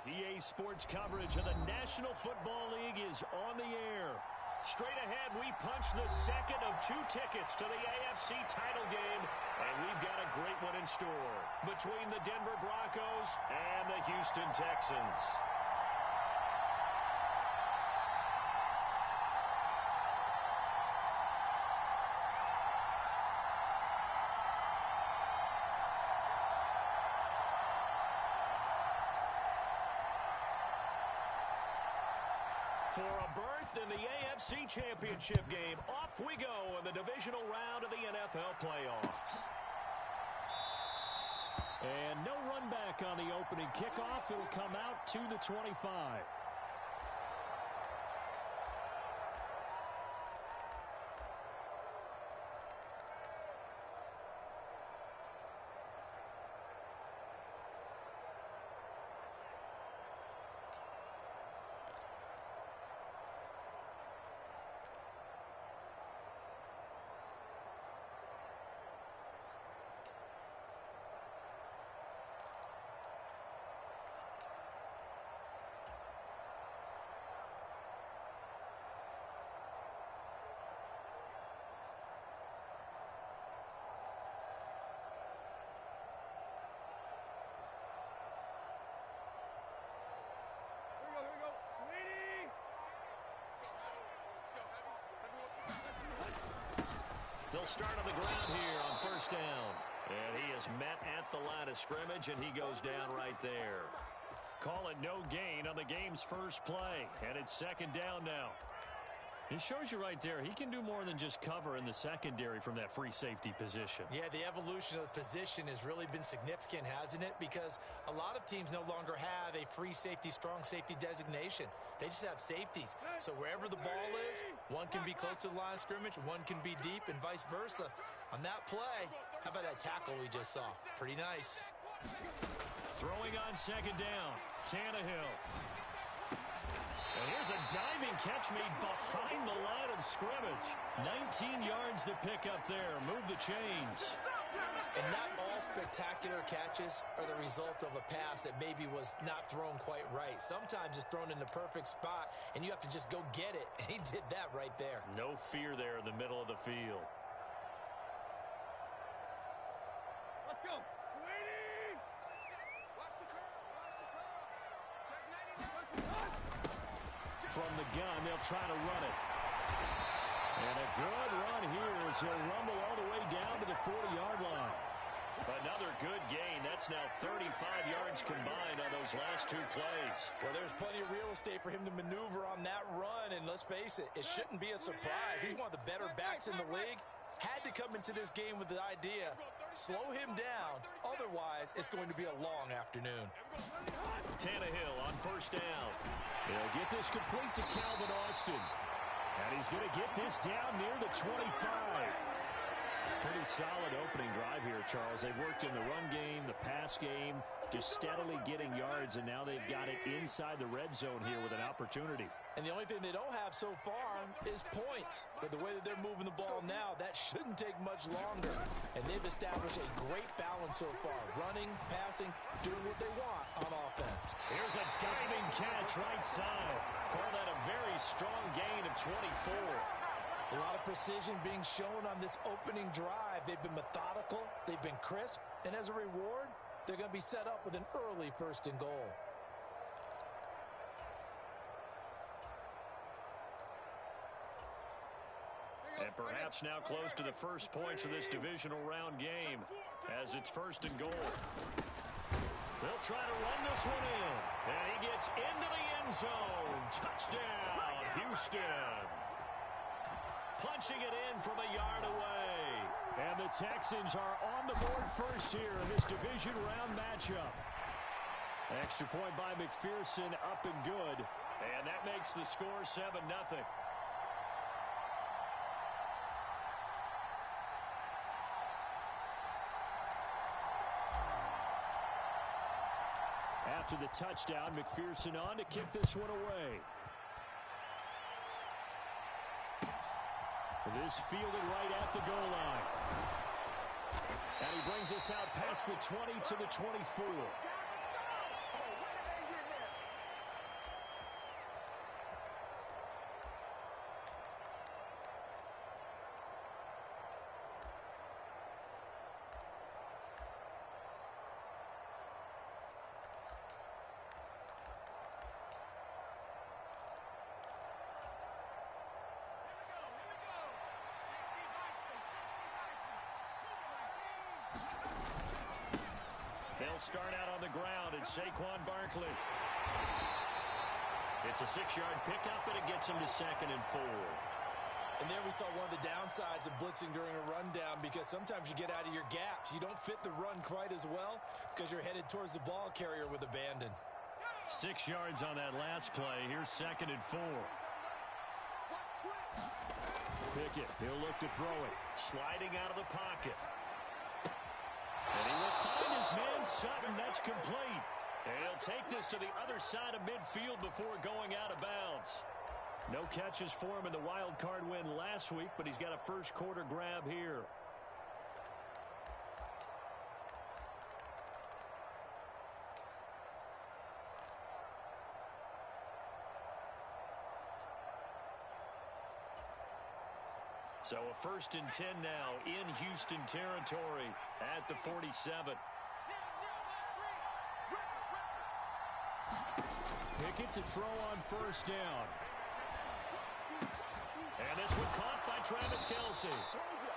EA Sports coverage of the National Football League is on the air. Straight ahead, we punch the second of 2 tickets to the AFC title game, and we've got a great one in store between the Denver Broncos and the Houston Texans. For a berth in the AFC Championship game, off we go in the divisional round of the NFL playoffs. And no run back on the opening kickoff. It'll come out to the 25. They'll start on the ground here on first down. And he is met at the line of scrimmage, and he goes down right there. Call it no gain on the game's first play. And it's second down now. He shows you right there, he can do more than just cover in the secondary from that free safety position. Yeah, the evolution of the position has really been significant, hasn't it? Because a lot of teams no longer have a free safety, strong safety designation. They just have safeties. So wherever the ball is, one can be close to the line of scrimmage, one can be deep, and vice versa. On that play, how about that tackle we just saw? Pretty nice. Throwing on second down, Tannehill. And here's a diving catch made behind the line of scrimmage. 19 yards to pick up there. Move the chains. And not all spectacular catches are the result of a pass that maybe was not thrown quite right. Sometimes it's thrown in the perfect spot, and you have to just go get it. And he did that right there. No fear there in the middle of the field. Let's go. Waiting. Watch the curve. Watch the curve. From the gun, they'll try to run it. And a good run here as he'll rumble all the way down to the 40-yard line. Another good gain. That's now 35 yards combined on those last 2 plays. Well, there's plenty of real estate for him to maneuver on that run, and let's face it, it shouldn't be a surprise. He's one of the better backs in the league. Had to come into this game with the idea, slow him down, otherwise it's going to be a long afternoon. Tannehill on first down. He'll get this complete to Calvin Austin. And he's going to get this down near the 25. Pretty solid opening drive here, Charles. They've worked in the run game, the pass game, just steadily getting yards, and now they've got it inside the red zone here with an opportunity. And the only thing they don't have so far is points. But the way that they're moving the ball now, that shouldn't take much longer. And they've established a great balance so far. Running, passing, doing what they want on offense. Here's a diving catch right side. Call that a very strong gain of 24. A lot of precision being shown on this opening drive. They've been methodical, they've been crisp, and as a reward, they're going to be set up with an early first and goal. And perhaps now close to the first points of this divisional round game as it's first and goal. They'll try to run this one in, and he gets into the end zone. Touchdown, Houston. Punching it in from a yard away. And the Texans are on the board first here in this division round matchup. Extra point by McPherson, up and good. And that makes the score 7-0. After the touchdown, McPherson on to kick this one away. This fielded right at the goal line. And he brings us out past the 20 to the 24. They'll start out on the ground, and Saquon Barkley. It's a 6-yard pickup, and it gets him to 2nd and 4. And there we saw one of the downsides of blitzing during a rundown, because sometimes you get out of your gaps. You don't fit the run quite as well because you're headed towards the ball carrier with abandon. 6 yards on that last play. Here's 2nd and 4. Pickett, he'll look to throw it. Sliding out of the pocket. And he will find his man Sutton. That's complete. And he'll take this to the other side of midfield before going out of bounds. No catches for him in the wild card win last week, but he's got a first quarter grab here. So a 1st and 10 now in Houston territory at the 47. Pickett to throw on 1st down. And this one caught by Travis Kelce.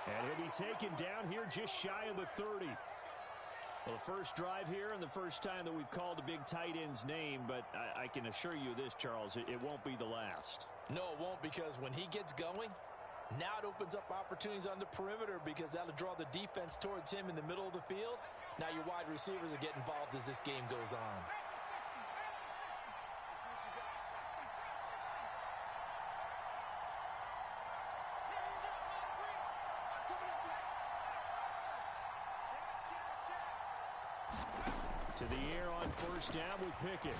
And he'll be taken down here just shy of the 30. Well, the first drive here and the first time that we've called the big tight end's name, but I can assure you this, Charles, it won't be the last. No, it won't, because when he gets going, now it opens up opportunities on the perimeter, because that'll draw the defense towards him in the middle of the field. Now your wide receivers are getting involved as this game goes on. To the air on 1st down with Pickett.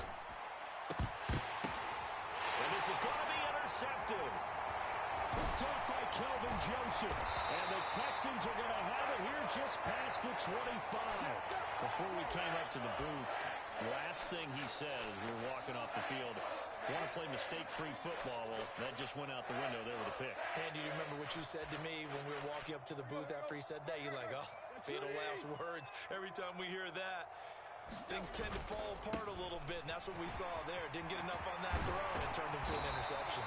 And this is going to be intercepted. Picked up by Kelvin Joseph. And the Texans are going to have it here just past the 25. Before we came up to the booth, last thing he said as we were walking off the field, want to play mistake-free football. Well, that just went out the window there with a pick. Andy, do you remember what you said to me when we were walking up to the booth after he said that? You're like, oh, fatal last words. Every time we hear that, things tend to fall apart a little bit, and that's what we saw there. Didn't get enough on that throw, and it turned into an interception.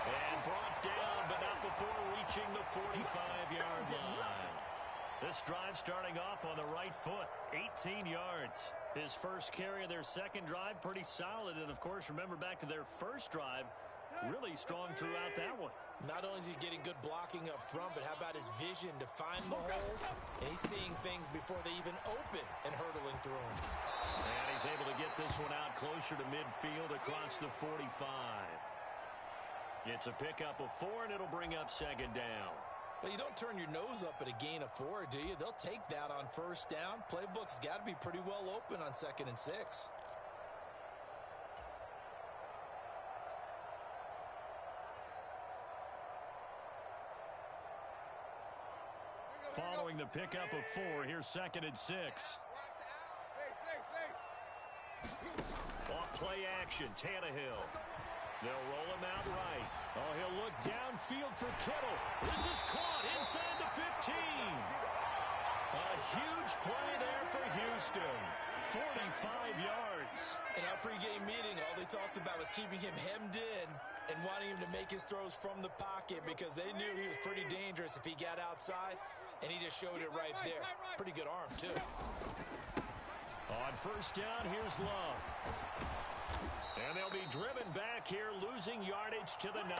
And brought down, but not before reaching the 45-yard line. This drive starting off on the right foot, 18 yards. His first carry of their second drive, pretty solid. And, of course, remember back to their first drive, really strong throughout that one. Not only is he getting good blocking up front, but how about his vision to find the holes? And he's seeing things before they even open and hurtling through them. And he's able to get this one out closer to midfield across the 45. It's a pickup of 4, and it'll bring up 2nd down. But you don't turn your nose up at a gain of 4, do you? They'll take that on 1st down. Playbook's got to be pretty well open on 2nd and 6. Following the pickup of 4, here's 2nd and 6. Off play action, Tannehill. They'll roll him out right. Oh, he'll look downfield for Kittle. This is caught inside the 15. A huge play there for Houston. 45 yards. In our pregame meeting, all they talked about was keeping him hemmed in and wanting him to make his throws from the pocket, because they knew he was pretty dangerous if he got outside, and he just showed it right there. Pretty good arm, too. On 1st down, here's Love. And they'll be driven back here, losing yardage to the 9.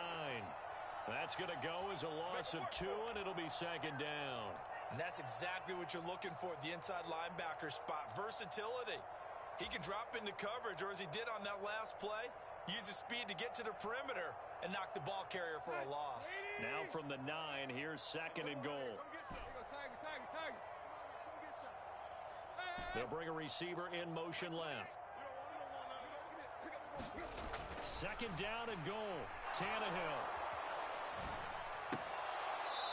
That's going to go as a loss of 2, and it'll be 2nd down. And that's exactly what you're looking for, the inside linebacker spot. Versatility. He can drop into coverage, or as he did on that last play, use his speed to get to the perimeter and knock the ball carrier for a loss. Now from the 9, here's 2nd and goal. They'll bring a receiver in motion left. 2nd down and goal. Tannehill.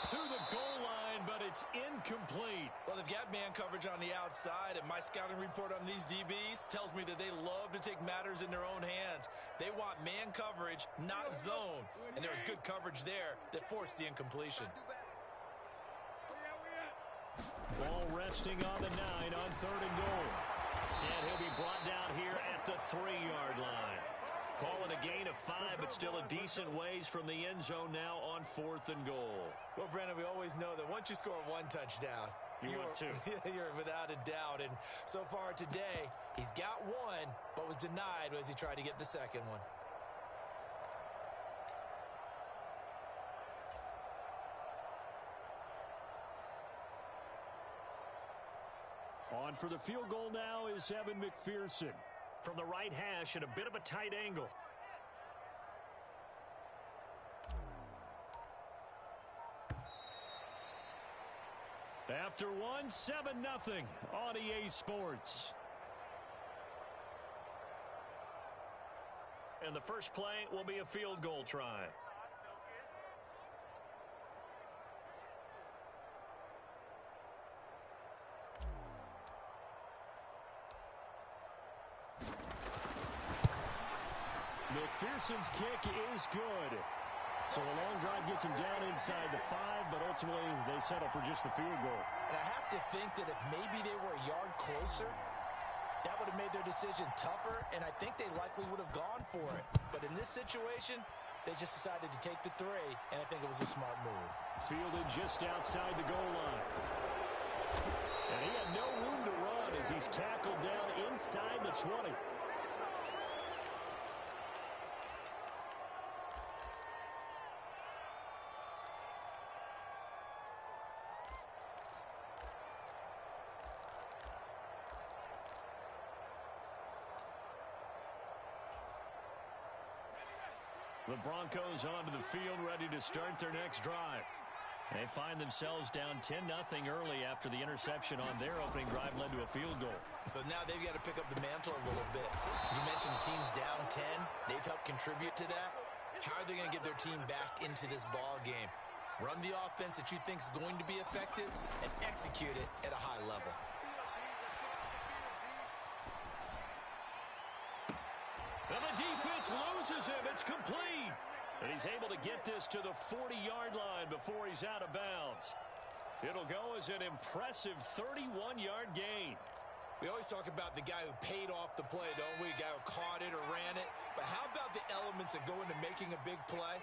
To the goal line, but it's incomplete. Well, they've got man coverage on the outside, and my scouting report on these DBs tells me that they love to take matters in their own hands. They want man coverage, not zone. And there was good coverage there that forced the incompletion. Ball resting on the 9 on 3rd and goal. And he'll be brought down here at the 3-yard line. Calling a gain of 5, but still a decent ways from the end zone now on 4th and goal. Well, Brandon, we always know that once you score 1 touchdown, You want two. You're without a doubt. And so far today, he's got one, but was denied as he tried to get the second one. On for the field goal now is Evan McPherson. From the right hash at a bit of a tight angle. After one, 7-0 on EA Sports. And the first play will be a field goal try. McPherson's kick is good. So a long drive gets him down inside the 5, but ultimately they settle for just the field goal. And I have to think that if maybe they were a yard closer, that would have made their decision tougher, and I think they likely would have gone for it. But in this situation, they just decided to take the 3, and I think it was a smart move. Fielded just outside the goal line. And he had no room to run as he's tackled down inside the 20. The Broncos onto the field, ready to start their next drive. They find themselves down 10-0 early after the interception on their opening drive led to a field goal. So now they've got to pick up the mantle a little bit. You mentioned the team's down 10. They've helped contribute to that. How are they going to get their team back into this ball game? Run the offense that you think is going to be effective and execute it at a high level. And the defense loses him. It's complete. And he's able to get this to the 40-yard line before he's out of bounds. It'll go as an impressive 31-yard gain. We always talk about the guy who paid off the play, don't we? The guy who caught it or ran it. But how about the elements that go into making a big play?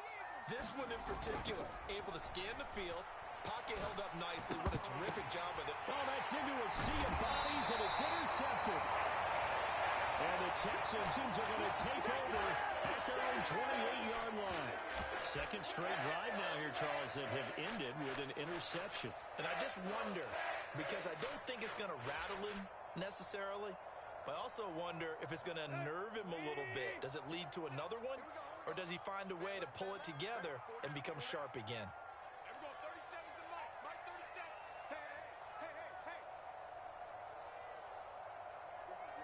This one in particular, able to scan the field, pocket held up nicely. What a terrific job with it. Oh, that's into a sea of bodies, and it's intercepted. And the Texans are going to take over at their own 28-yard line. Second straight drive now here, Charles, that have ended with an interception. And I just wonder, because I don't think it's going to rattle him necessarily, but I also wonder if it's going to unnerve him a little bit. Does it lead to another one, or does he find a way to pull it together and become sharp again?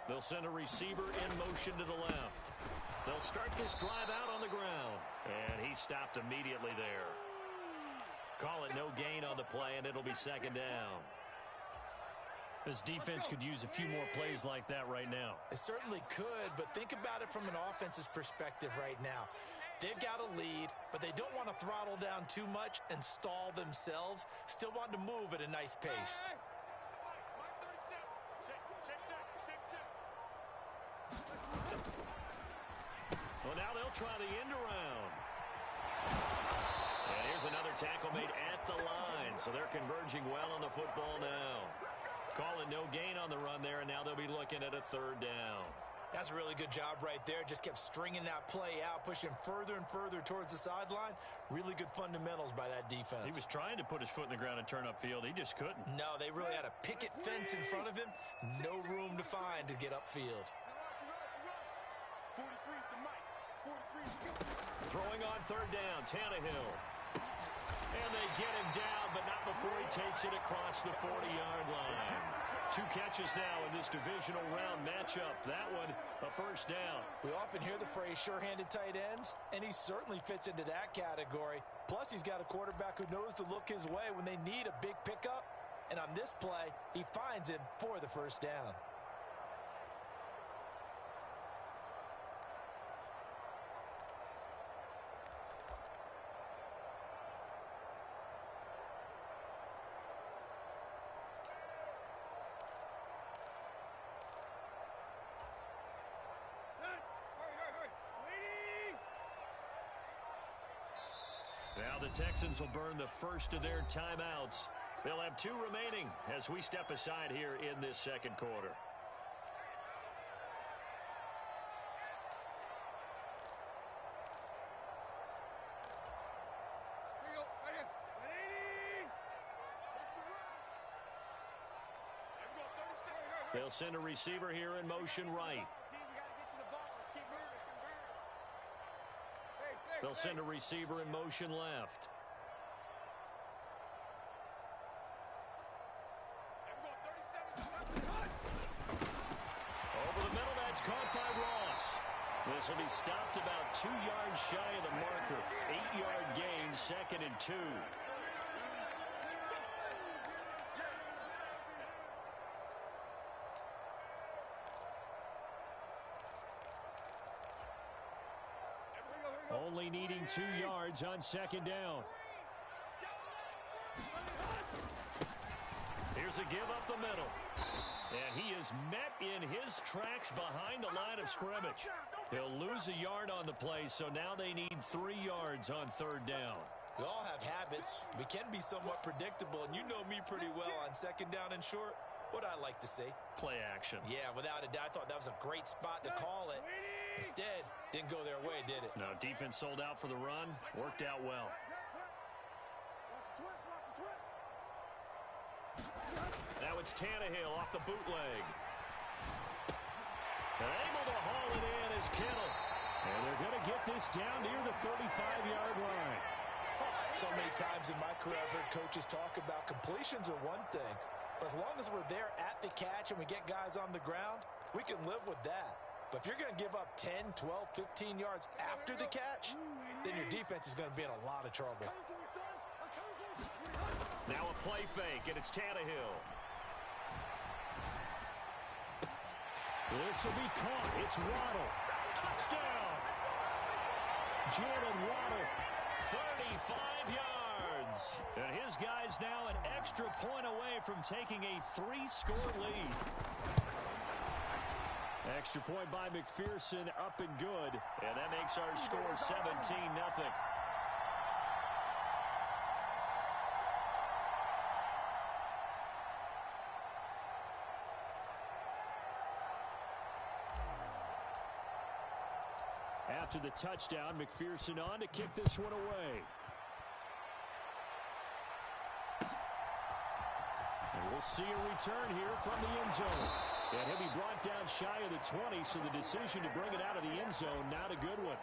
They'll send a receiver in motion to the left. They'll start this drive out on the ground. And he stopped immediately there. Call it no gain on the play, and it'll be second down. This defense could use a few more plays like that right now. It certainly could, but think about it from an offense's perspective right now. They've got a lead, but they don't want to throttle down too much and stall themselves. Still want to move at a nice pace. Well, now they'll try the end around. And here's another tackle made at the line. So they're converging well on the football now. Call it no gain on the run there, and now they'll be looking at a third down. That's a really good job right there. Just kept stringing that play out, pushing further and further towards the sideline. Really good fundamentals by that defense. He was trying to put his foot in the ground and turn upfield. He just couldn't. No, they really had a picket fence in front of him. No room to find to get upfield. Throwing on third down, Tannehill. And they get him down, but not before he takes it across the 40-yard line. 2 catches now in this divisional round matchup. That one, a first down. We often hear the phrase sure-handed tight ends, and he certainly fits into that category. Plus, he's got a quarterback who knows to look his way when they need a big pickup. And on this play, he finds him for the first down. Now the Texans will burn the first of their timeouts They'll have 2 remaining as we step aside here in this second quarter. Here you go. Right here. 180. They'll send a receiver here in motion right. They'll send a receiver in motion left. Over the middle, that's caught by Ross. This will be stopped about 2 yards shy of the marker. 8-yard gain, 2nd and 2. Only needing 2 yards on 2nd down. Here's a give up the middle. And he is met in his tracks behind the line of scrimmage. He'll lose a yard on the play, so now they need 3 yards on 3rd down. We all have habits. We can be somewhat predictable, and you know me pretty well on 2nd down and short. What I like to say? Play action. Yeah, without a doubt. I thought that was a great spot to call it. Instead, didn't go their way, did it? No, defense sold out for the run. Worked out well. Now it's Tannehill off the bootleg. And able to haul it in is Kittle. And they're going to get this down near the 35-yard line. So many times in my career, I've heard coaches talk about completions are one thing. But as long as we're there at the catch and we get guys on the ground, we can live with that. But if you're going to give up 10, 12, 15 yards after the catch, then your defense is going to be in a lot of trouble. Now a play fake, and it's Tannehill. This will be caught. It's Waddle. Touchdown! Jalen Waddle, 35 yards. And his guy's now an extra point away from taking a 3-score lead. Extra point by McPherson, up and good. And that makes our score 17-0. After the touchdown, McPherson on to kick this one away. And we'll see a return here from the end zone. And he'll be brought down shy of the 20, so the decision to bring it out of the end zone, not a good one.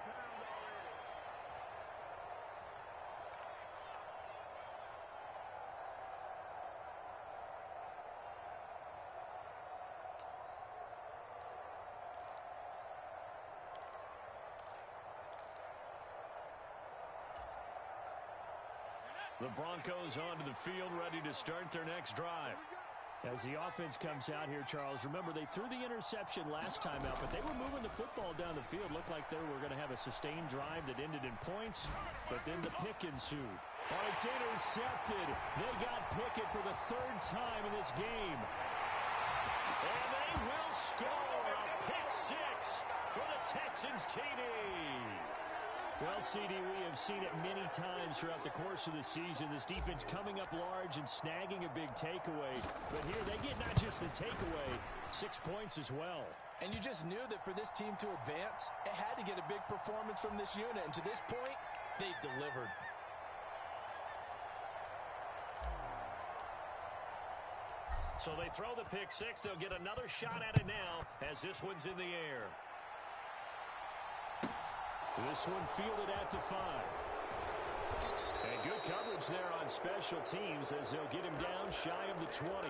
The Broncos onto the field, ready to start their next drive. As the offense comes out here, Charles, remember they threw the interception last time out, but they were moving the football down the field. Looked like they were going to have a sustained drive that ended in points, but then the pick ensued. Oh, it's intercepted. They got Pickett for the 3rd time in this game. And they will score a pick 6 for the Texans TD. Well, CD, we have seen it many times throughout the course of the season. This defense coming up large and snagging a big takeaway. But here they get not just the takeaway, 6 points as well. And you just knew that for this team to advance, it had to get a big performance from this unit. And to this point, they've delivered. So they throw the pick 6. They'll get another shot at it now as this one's in the air. This one fielded at the 5. And good coverage there on special teams as they'll get him down shy of the 20.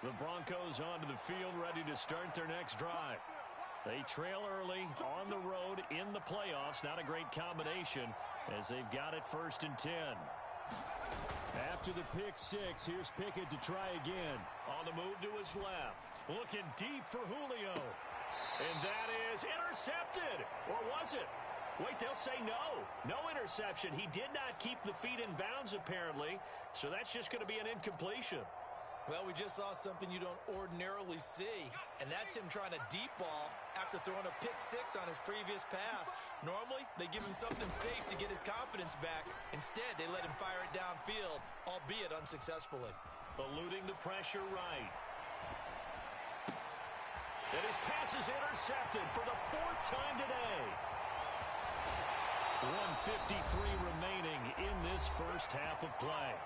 The Broncos onto the field, ready to start their next drive. They trail early on the road in the playoffs. Not a great combination as they've got it 1st and 10. After the pick 6, here's Pickett to try again. On the move to his left. Looking deep for Julio. And that is intercepted. Or was it? Wait, they'll say no. No interception. He did not keep the feet in bounds, apparently, so that's just going to be an incompletion. Well, we just saw something you don't ordinarily see, and that's him trying to deep ball after throwing a pick-6 on his previous pass. Normally, they give him something safe to get his confidence back. Instead, they let him fire it downfield, albeit unsuccessfully. Eluding the pressure right. And his pass is intercepted for the 4th time today. 1:53 remaining in this first half of play.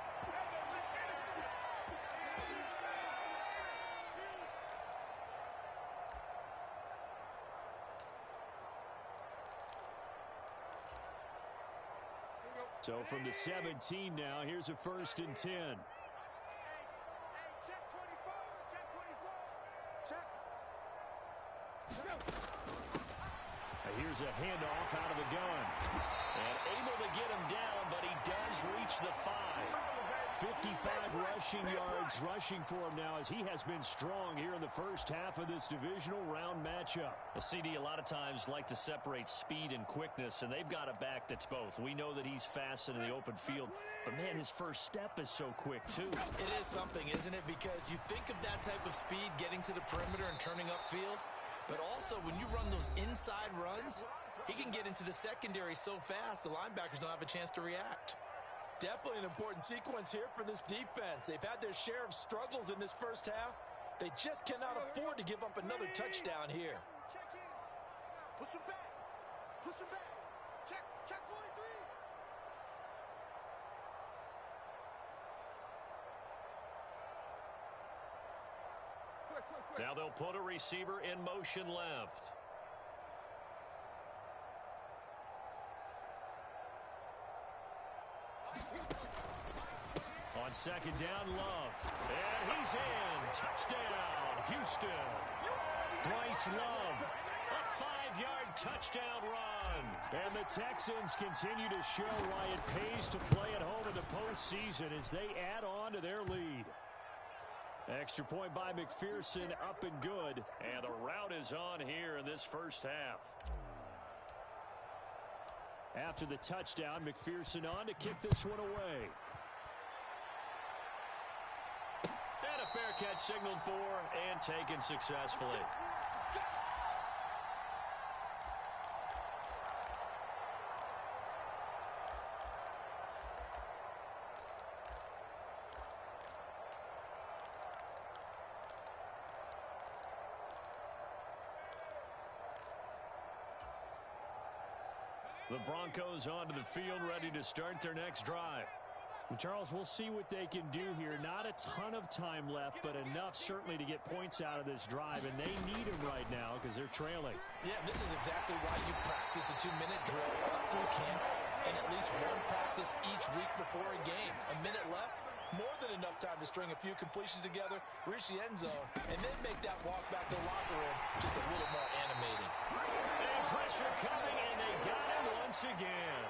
So from the 17 now, here's a 1st and 10. Check 24. Check 24. Check. Here's a handoff out of the gun. And able to get him down, but he does reach the 5. 55 rushing yards rushing for him now as he has been strong here in the first half of this divisional round matchup. Well, CD, a lot of times like to separate speed and quickness, and they've got a back that's both. We know that he's fast in the open field, but, man, his first step is so quick, too. It is something, isn't it? Because you think of that type of speed getting to the perimeter and turning upfield, but also when you run those inside runs, he can get into the secondary so fast the linebackers don't have a chance to react. Definitely an important sequence here for this defense. They've had their share of struggles in this first half. They just cannot afford to give up another touchdown here. Check in. Push him back. Push him back. Check. Check 43. Quick. Now they'll put a receiver in motion left. On 2nd down, Love. And he's in. Touchdown, Houston. Bryce Love. A 5-yard touchdown run. And the Texans continue to show why it pays to play at home in the postseason as they add on to their lead. Extra point by McPherson, up and good. And the route is on here in this first half. After the touchdown, McPherson on to kick this one away. And a fair catch signaled for and taken successfully. The Broncos onto the field, ready to start their next drive. Well, Charles, we'll see what they can do here. Not a ton of time left, but enough certainly to get points out of this drive, and they need them right now because they're trailing. Yeah, this is exactly why you practice a 2-minute drill all through camp and at least one practice each week before a game. A minute left, more than enough time to string a few completions together, reach the end zone, and then make that walk back to the locker room just a little more animating. And pressure coming, and they got him once again.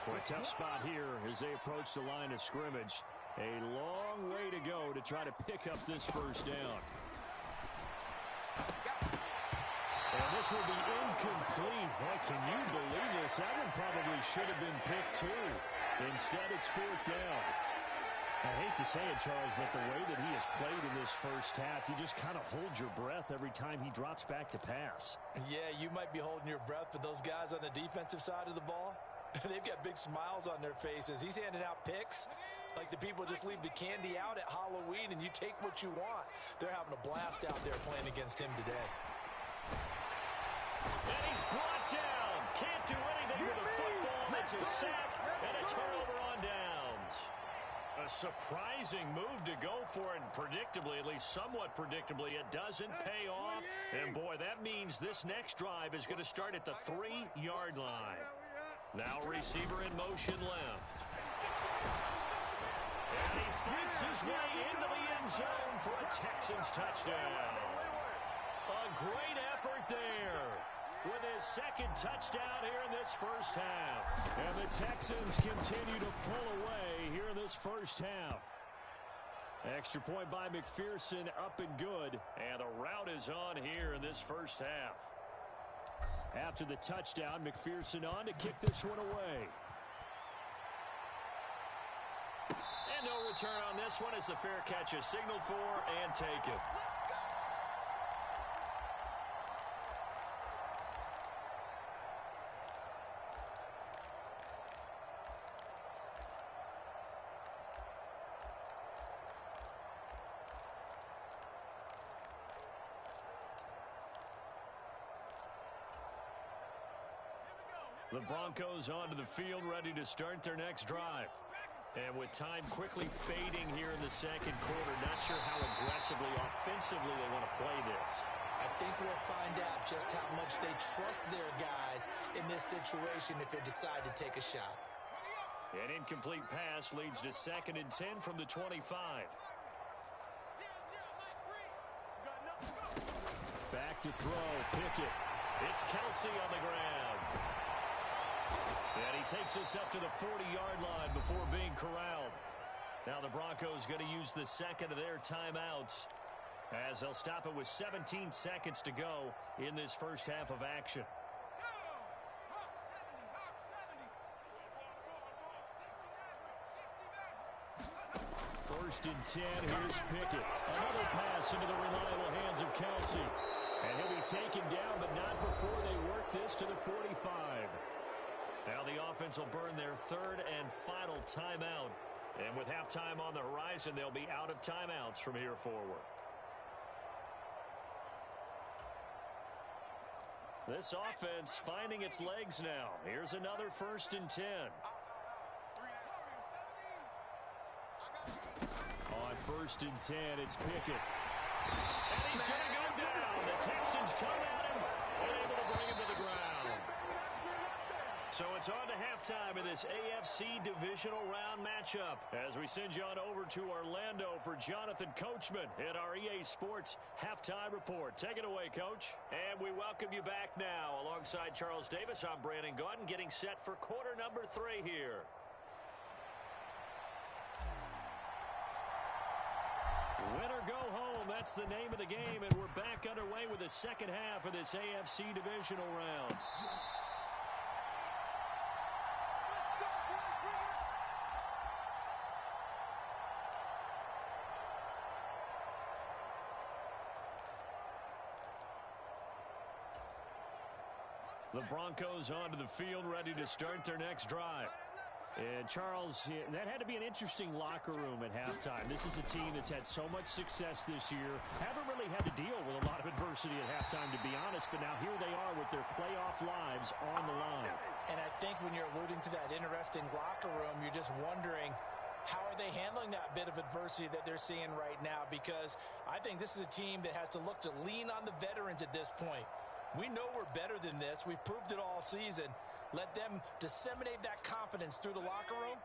Well, a tough spot here as they approach the line of scrimmage. A long way to go to try to pick up this first down. And this will be incomplete. Boy, can you believe this? That one probably should have been picked too. Instead, it's 4th down. I hate to say it, Charles, but the way that he has played in this first half, you just kind of hold your breath every time he drops back to pass. Yeah, you might be holding your breath, but those guys on the defensive side of the ball, they've got big smiles on their faces. He's handing out picks like the people just leave the candy out at Halloween and you take what you want. They're having a blast out there playing against him today. And he's brought down. Can't do anything with a football. It's a sack and a turnover on downs. A surprising move to go for it, and predictably, at least somewhat predictably, it doesn't pay off. And, boy, that means this next drive is going to start at the 3-yard line. Now receiver in motion left. And he fights his way into the end zone for a Texans touchdown. A great effort there with his 2nd touchdown here in this first half. And the Texans continue to pull away here in this first half. Extra point by McPherson, up and good. And the route is on here in this first half. After the touchdown, McPherson on to kick this one away. And no return on this one as the fair catch is signaled for and taken. The Broncos onto the field, ready to start their next drive. And with time quickly fading here in the second quarter, not sure how aggressively, offensively they want to play this. I think we'll find out just how much they trust their guys in this situation if they decide to take a shot. An incomplete pass leads to 2nd and 10 from the 25. Back to throw, Pickett. It's Kelsey on the ground. And he takes us up to the 40-yard line before being corralled. Now the Broncos going to use the second of their timeouts as they'll stop it with 17 seconds to go in this first half of action. First and 10, here's Pickett. Another pass into the reliable hands of Kelsey. And he'll be taken down, but not before they work this to the 45. Now the offense will burn their 3rd and final timeout. And with halftime on the horizon, they'll be out of timeouts from here forward. This offense finding its legs now. Here's another 1st and 10. On 1st and 10, it's Pickett. And he's going to go down. The Texans come at him and able to bring him to the ground. So it's on to halftime of this AFC divisional round matchup as we send you on over to Orlando for Jonathan Coachman at our EA Sports Halftime Report. Take it away, Coach. And we welcome you back now. Alongside Charles Davis, I'm Brandon Gaudin, getting set for quarter number 3 here. Win or go home, that's the name of the game, and we're back underway with the second half of this AFC divisional round. The Broncos onto the field, ready to start their next drive. And, Charles, that had to be an interesting locker room at halftime. This is a team that's had so much success this year. Haven't really had to deal with a lot of adversity at halftime, to be honest. But now here they are with their playoff lives on the line. And I think when you're alluding to that interesting locker room, you're just wondering, how are they handling that bit of adversity that they're seeing right now? Because I think this is a team that has to look to lean on the veterans at this point. We know we're better than this. We've proved it all season. Let them disseminate that confidence through the locker room.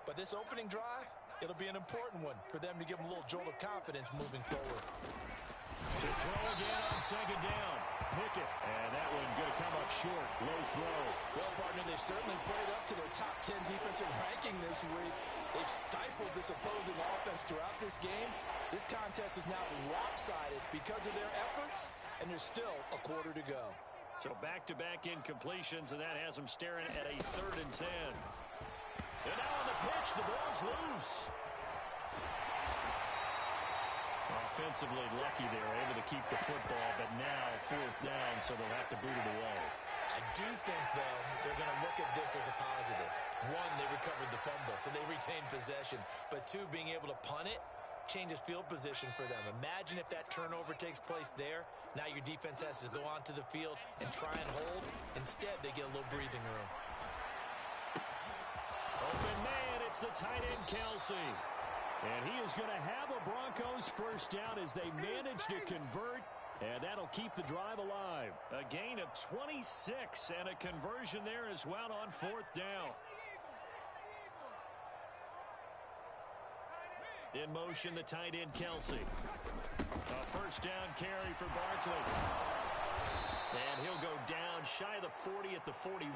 But this opening drive, it'll be an important one for them to give them a little jolt of confidence moving forward. To throw again on 2nd down. Pickett. And that one going to come up short. Low throw. Well, partner, they've certainly played up to their top 10 defensive ranking this week. They've stifled this opposing offense throughout this game. This contest is now lopsided because of their efforts, and there's still a quarter to go. So back-to-back incompletions, and that has them staring at a 3rd and 10. And now on the pitch, the ball's loose. Offensively lucky they're able to keep the football, but now 4th down, so they'll have to boot it away. I do think, though, they're going to look at this as a positive. 1, they recovered the fumble, so they retained possession. But 2, being able to punt it changes field position for them. Imagine if that turnover takes place there. Now your defense has to go onto the field and try and hold. Instead, they get a little breathing room. Open man, it's the tight end, Kelsey. And he is going to have a Broncos 1st down as they manage to convert. And that'll keep the drive alive. A gain of 26 and a conversion there as well on 4th down. In motion, the tight end, Kelsey. A 1st down carry for Barkley. And he'll go down shy of the 40 at the 41.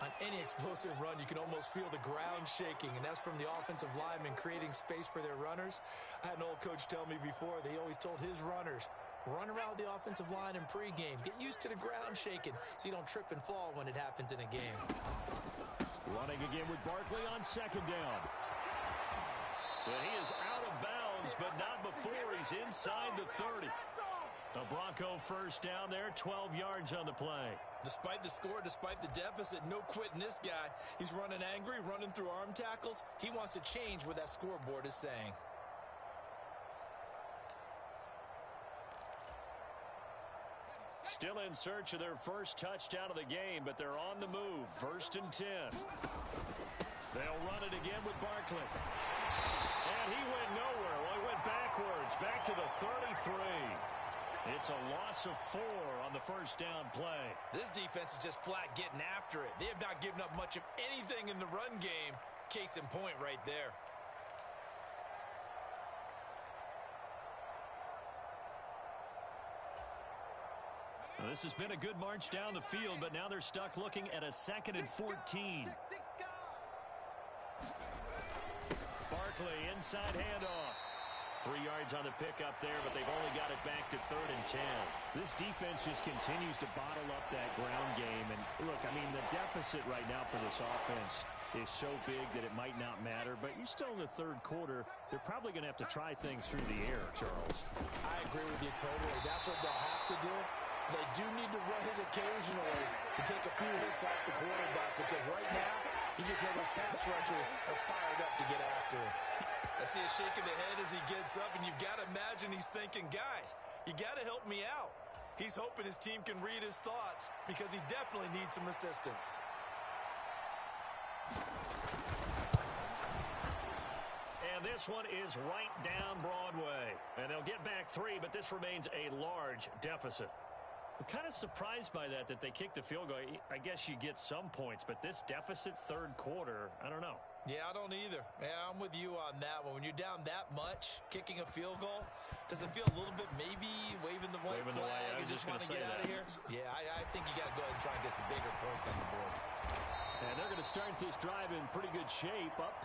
On any explosive run, you can almost feel the ground shaking, and that's from the offensive linemen creating space for their runners. I had an old coach tell me before, they always told his runners, Run around the offensive line in pregame. Get used to the ground shaking so you don't trip and fall when it happens in a game. Running again with Barkley on second down. And he is out of bounds, but not before he's inside the 30. A Bronco first down there, 12 yards on the play. Despite the score, despite the deficit, no quitting this guy. He's running angry, running through arm tackles. He wants to change what that scoreboard is saying. Still in search of their first touchdown of the game, but they're on the move. 1st and 10. They'll run it again with Barkley. And he went nowhere. Well, he went backwards, back to the 33. It's a loss of 4 on the first down play. This defense is just flat getting after it. They have not given up much of anything in the run game. Case in point right there. Well, this has been a good march down the field, but now they're stuck looking at a 2nd and 14. Barkley, inside handoff. 3 yards on the pickup there, but they've only got it back to 3rd and 10. This defense just continues to bottle up that ground game. And look, I mean, the deficit right now for this offense is so big that it might not matter. But you're still in the 3rd quarter. They're probably going to have to try things through the air, Charles. I agree with you totally. That's what they'll have to do. They do need to run it occasionally to take a few hits off the quarterback, because right now, you just know those pass rushers are fired up to get after him. I see a shake of the head as he gets up, and you've got to imagine he's thinking, guys, you got to help me out. He's hoping his team can read his thoughts, because he definitely needs some assistance. And this one is right down Broadway. And they'll get back 3, but this remains a large deficit. I'm kind of surprised by that they kicked the field goal. I guess you get some points, but this deficit 3rd quarter, I don't know. Yeah, I don't either. Yeah, I'm with you on that one. When you're down that much, kicking a field goal, does it feel a little bit maybe waving the white flag and just want to get out of here? Yeah, I think you got to go ahead and try and get some bigger points on the board. And they're going to start this drive in pretty good shape. Up